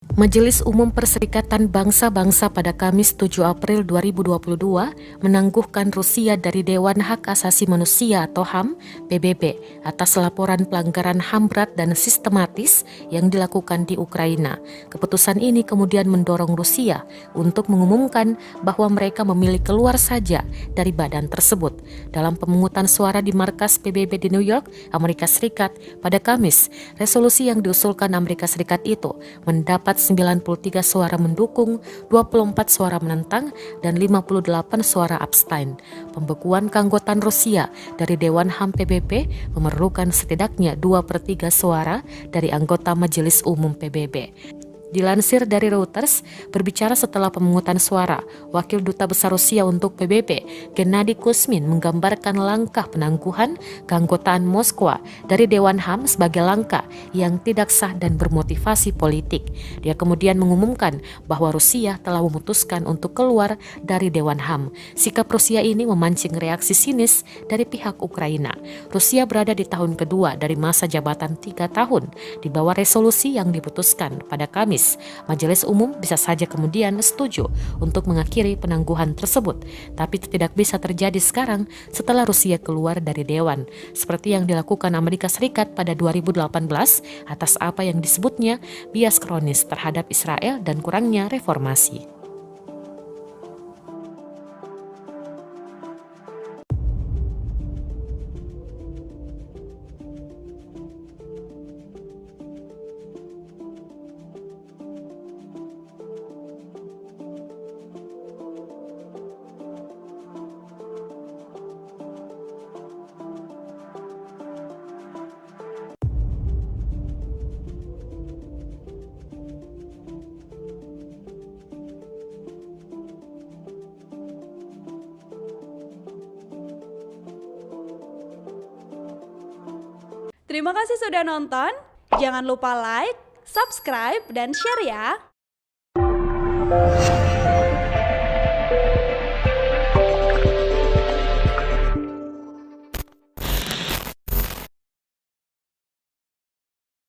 Majelis Umum Perserikatan Bangsa-Bangsa pada Kamis 7 April 2022 menangguhkan Rusia dari Dewan Hak Asasi Manusia atau HAM PBB atas laporan pelanggaran HAM berat dan sistematis yang dilakukan di Ukraina. Keputusan ini kemudian mendorong Rusia untuk mengumumkan bahwa mereka memilih keluar saja dari badan tersebut. Dalam pemungutan suara di markas PBB di New York, Amerika Serikat pada Kamis, resolusi yang diusulkan Amerika Serikat itu mendapat 93 suara mendukung, 24 suara menentang, dan 58 suara abstain. Pembekuan keanggotaan Rusia dari Dewan HAM PBB memerlukan setidaknya 2/3 suara dari anggota Majelis Umum PBB. Dilansir dari Reuters, berbicara setelah pemungutan suara, Wakil Duta Besar Rusia untuk PBB, Gennady Kuzmin, menggambarkan langkah penangguhan keanggotaan Moskwa dari Dewan HAM sebagai langkah yang tidak sah dan bermotivasi politik. Dia kemudian mengumumkan bahwa Rusia telah memutuskan untuk keluar dari Dewan HAM. Sikap Rusia ini memancing reaksi sinis dari pihak Ukraina. Rusia berada di tahun kedua dari masa jabatan 3 tahun di bawah resolusi yang diputuskan pada Kamis. Majelis Umum bisa saja kemudian setuju untuk mengakhiri penangguhan tersebut, tapi itu tidak bisa terjadi sekarang setelah Rusia keluar dari Dewan, seperti yang dilakukan Amerika Serikat pada 2018 atas apa yang disebutnya bias kronis terhadap Israel dan kurangnya reformasi. Terima kasih sudah nonton. Jangan lupa like, subscribe, dan share ya.